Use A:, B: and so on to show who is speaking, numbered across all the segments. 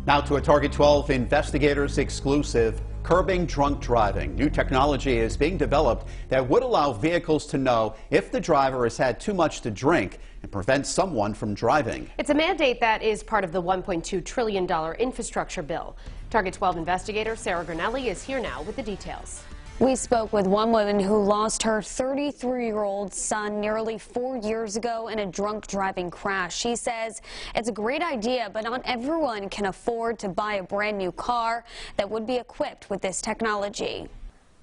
A: Now to a Target 12 investigators exclusive, curbing drunk driving. New technology is being developed that would allow vehicles to know if the driver has had too much to drink and prevent someone from driving.
B: It's a mandate that is part of the $1.2 trillion infrastructure bill. Target 12 investigator Sarah Granelli is here now with the details.
C: We spoke with one woman who lost her 33-year-old son nearly 4 years ago in a drunk driving crash. She says it's a great idea, but not everyone can afford to buy a brand new car that would be equipped with this technology.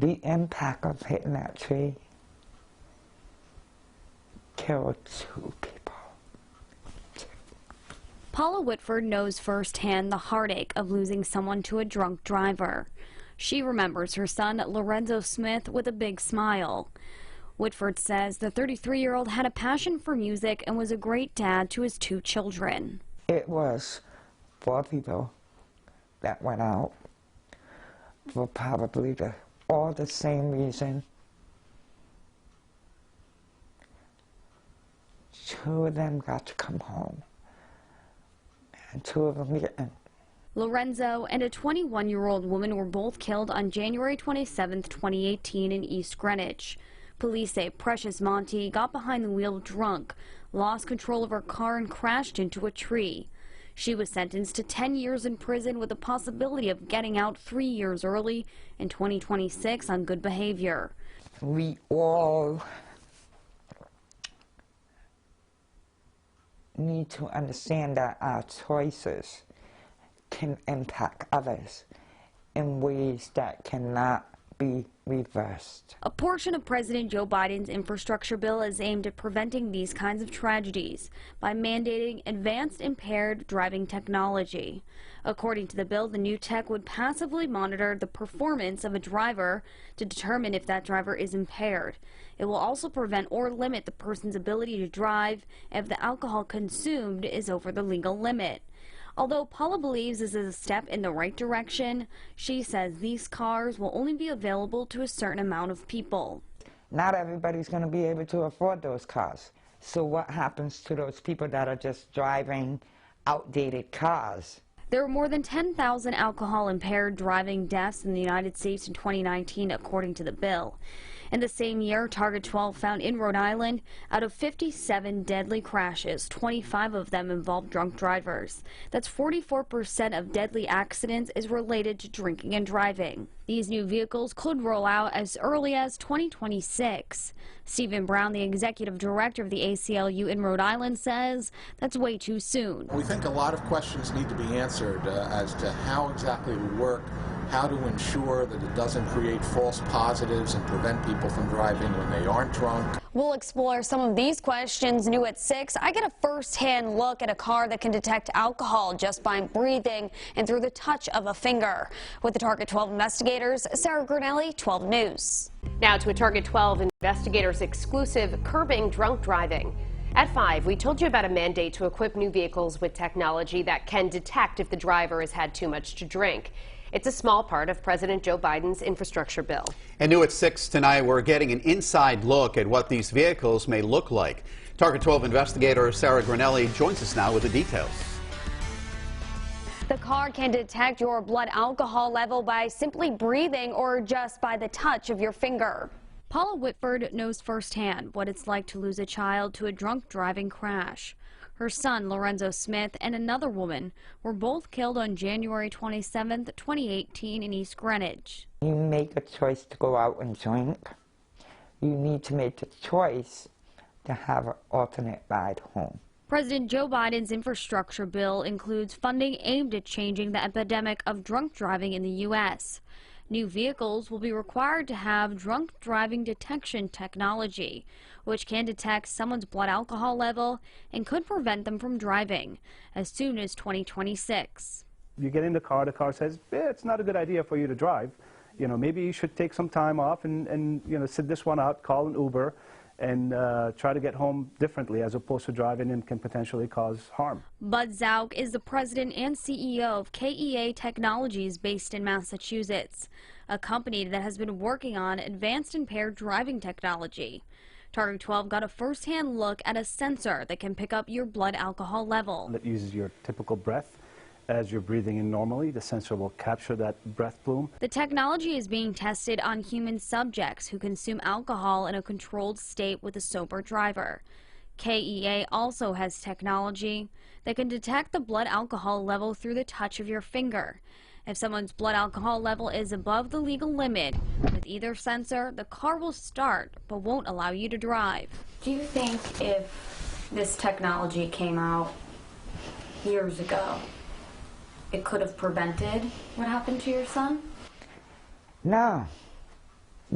D: The impact of hitting that tree killed 2 people.
C: Paula Whitford knows firsthand the heartache of losing someone to a drunk driver. She remembers her son, Lorenzo Smith, with a big smile. Whitford says the 33-year-old had a passion for music and was a great dad to his 2 children.
D: It was 4 people that went out for probably all the same reason. 2 of them got to come home, and 2 of them didn't.
C: Lorenzo and a 21-year-old woman were both killed on January 27, 2018 in East Greenwich. Police say Precious Monty got behind the wheel drunk, lost control of her car and crashed into a tree. She was sentenced to 10 years in prison with the possibility of getting out 3 years early in 2026 on good behavior.
D: We all need to understand that our choices can impact others in ways that cannot be reversed.
C: A portion of President Joe Biden's infrastructure bill is aimed at preventing these kinds of tragedies by mandating advanced impaired driving technology. According to the bill, the new tech would passively monitor the performance of a driver to determine if that driver is impaired. It will also prevent or limit the person's ability to drive if the alcohol consumed is over the legal limit. Although Paula believes this is a step in the right direction, she says these cars will only be available to a certain amount of people.
D: Not everybody's going to be able to afford those cars. So what happens to those people that are just driving outdated cars?
C: There were more than 10,000 alcohol-impaired driving deaths in the United States in 2019, according to the bill. In the same year, Target 12 found in Rhode Island, out of 57 deadly crashes, 25 of them involved drunk drivers. That's 44% of deadly accidents is related to drinking and driving. These new vehicles could roll out as early as 2026. Stephen Brown, the executive director of the ACLU in Rhode Island, says that's way too soon.
E: We think a lot of questions need to be answered as to how exactly it would work, how to ensure that it doesn't create false positives and prevent people from driving when they aren't drunk.
C: We'll explore some of these questions new at 6. I get a first-hand look at a car that can detect alcohol just by breathing and through the touch of a finger. With the Target 12 investigators, Sarah Granelli, 12 News.
B: Now to a Target 12 investigators exclusive, curbing drunk driving. At 5, we told you about a mandate to equip new vehicles with technology that can detect if the driver has had too much to drink. It's a small part of President Joe Biden's infrastructure bill.
A: And new at 6 tonight, we're getting an inside look at what these vehicles may look like. Target 12 investigator Sarah Granelli joins us now with the details.
C: The car can detect your blood alcohol level by simply breathing or just by the touch of your finger. Paula Whitford knows firsthand what it's like to lose a child to a drunk driving crash. Her son, Lorenzo Smith, and another woman were both killed on January 27, 2018 in East Greenwich.
D: You make a choice to go out and drink. You need to make the choice to have an alternate ride home.
C: President Joe Biden's infrastructure bill includes funding aimed at changing the epidemic of drunk driving in the U.S. New vehicles will be required to have drunk driving detection technology, which can detect someone's blood alcohol level and could prevent them from driving as soon as 2026.
F: You get in the car says, it's not a good idea for you to drive. You know, maybe you should take some time off and you know, sit this one out, call an Uber, and try to get home differently as opposed to driving and can potentially cause harm.
C: Bud Zauk is the president and CEO of KEA Technologies based in Massachusetts, a company that has been working on advanced impaired driving technology. Target 12 got a first-hand look at a sensor that can pick up your blood alcohol level.
F: That uses your typical breath As you're breathing in normally, the sensor will capture that breath plume.
C: The technology is being tested on human subjects who consume alcohol in a controlled state with a sober driver. KEA also has technology that can detect the blood alcohol level through the touch of your finger. If someone's blood alcohol level is above the legal limit, with either sensor, the car will start but won't allow you to drive.
G: Do you think if this technology came out years ago, it could have prevented what happened to your son?
D: No,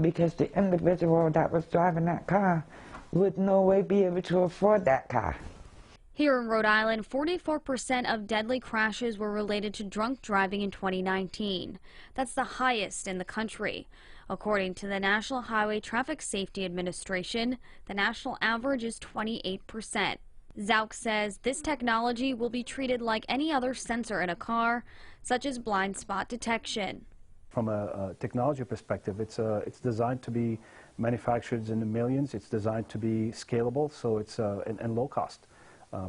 D: because the individual that was driving that car would no way be able to afford that car.
C: Here in Rhode Island, 44% of deadly crashes were related to drunk driving in 2019. That's the highest in the country. According to the National Highway Traffic Safety Administration, the national average is 28%. Zauk says this technology will be treated like any other sensor in a car, such as blind spot detection.
F: From a technology perspective, it's designed to be manufactured in the millions. It's designed to be scalable, so it's and low cost.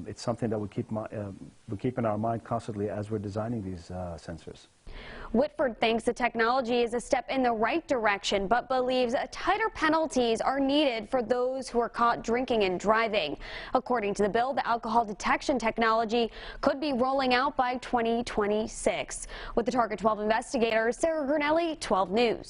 F: It's something that we keep in our mind constantly as we're designing these sensors.
H: Whitford thinks the technology is a step in the right direction, but believes tighter penalties are needed for those who are caught drinking and driving. According to the bill, the alcohol detection technology could be rolling out by 2026. With the Target 12 investigators, Sarah Gurnelli, 12 News.